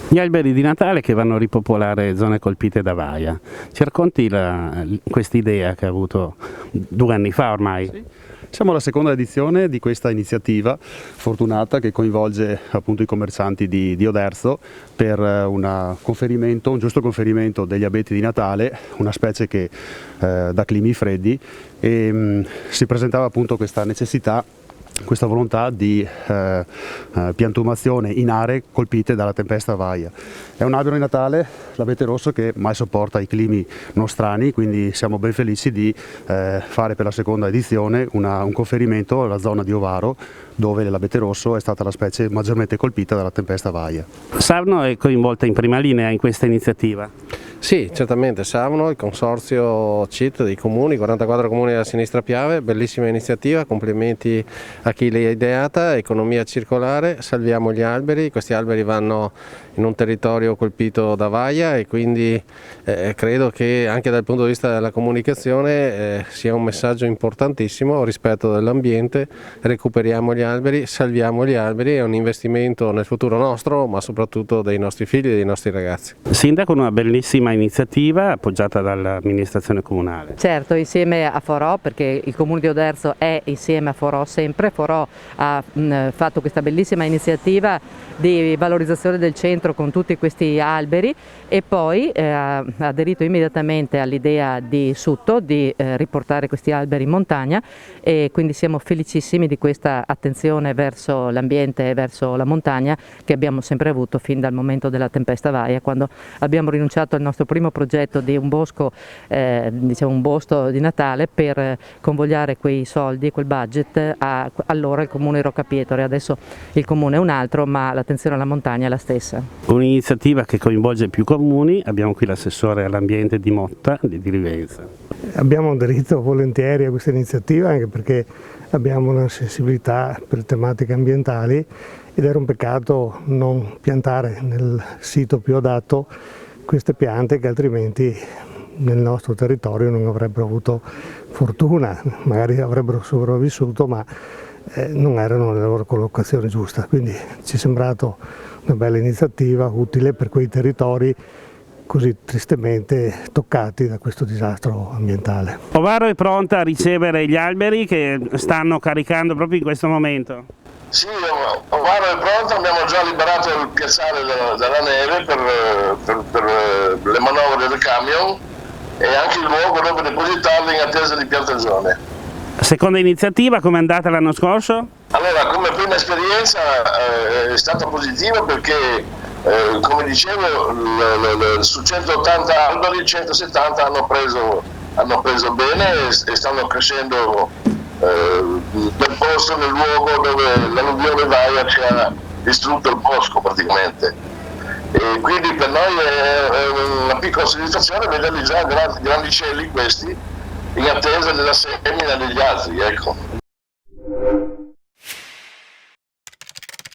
Gli alberi di Natale che vanno a ripopolare zone colpite da vaia. Ci racconti questa idea che ha avuto 2 anni fa ormai? Sì. Siamo alla seconda edizione di questa iniziativa fortunata che coinvolge appunto i commercianti di Oderzo per un giusto conferimento degli abeti di Natale, una specie che dà climi freddi e si presentava appunto questa necessità, questa volontà di piantumazione in aree colpite dalla tempesta Vaia. È un albero di Natale, l'abete rosso, che mai sopporta i climi nostrani, quindi siamo ben felici di fare per la seconda edizione un conferimento alla zona di Ovaro, dove l'abete rosso è stata la specie maggiormente colpita dalla tempesta Vaia. Sarno è coinvolta in prima linea in questa iniziativa? Sì, certamente Sarno, il consorzio CIT dei comuni, 44 comuni della sinistra Piave, bellissima iniziativa, complimenti a chi l'ha ideata, economia circolare, salviamo gli alberi, questi alberi vanno in un territorio colpito da vaia e quindi credo che anche dal punto di vista della comunicazione sia un messaggio importantissimo, rispetto dell'ambiente, recuperiamo gli alberi, salviamo gli alberi, è un investimento nel futuro nostro ma soprattutto dei nostri figli e dei nostri ragazzi. Sindaco, una bellissima iniziativa appoggiata dall'amministrazione comunale. Certo, insieme a Forò, perché il comune di Oderzo è insieme a Forò sempre. Forò ha fatto questa bellissima iniziativa di valorizzazione del centro con tutti questi alberi e poi ha aderito immediatamente all'idea di Sutto di riportare questi alberi in montagna e quindi siamo felicissimi di questa attenzione verso l'ambiente e verso la montagna che abbiamo sempre avuto fin dal momento della tempesta Vaia, quando abbiamo rinunciato al nostro primo progetto di un bosco, diciamo un bosco di Natale, per convogliare quei soldi e quel budget allora il comune Roccapietore. Adesso il comune è un altro, ma l'attenzione alla montagna è la stessa. Un'iniziativa che coinvolge più comuni, abbiamo qui l'assessore all'ambiente di Motta di Rivenza. Abbiamo aderito volentieri a questa iniziativa anche perché abbiamo una sensibilità per le tematiche ambientali ed era un peccato non piantare nel sito più adatto queste piante che altrimenti nel nostro territorio non avrebbero avuto fortuna, magari avrebbero sopravvissuto ma non erano nella loro collocazione giusta, quindi ci è sembrato una bella iniziativa utile per quei territori così tristemente toccati da questo disastro ambientale. Ovaro è pronta a ricevere gli alberi che stanno caricando proprio in questo momento? Sì, Ovaro è pronta, abbiamo già liberato il piazzale della neve per le manovre del camion e anche il luogo dove depositarli in attesa di piantagione. Seconda iniziativa, come è andata l'anno scorso? Allora, come prima esperienza è stata positiva perché, come dicevo, su 180 alberi, 170 hanno preso bene e stanno crescendo nel posto, nel luogo dove l'alluvione Vaia ci ha distrutto il bosco praticamente. E quindi per noi è una piccola soddisfazione vederli già grandi cieli questi, in attesa della semina degli altri, ecco.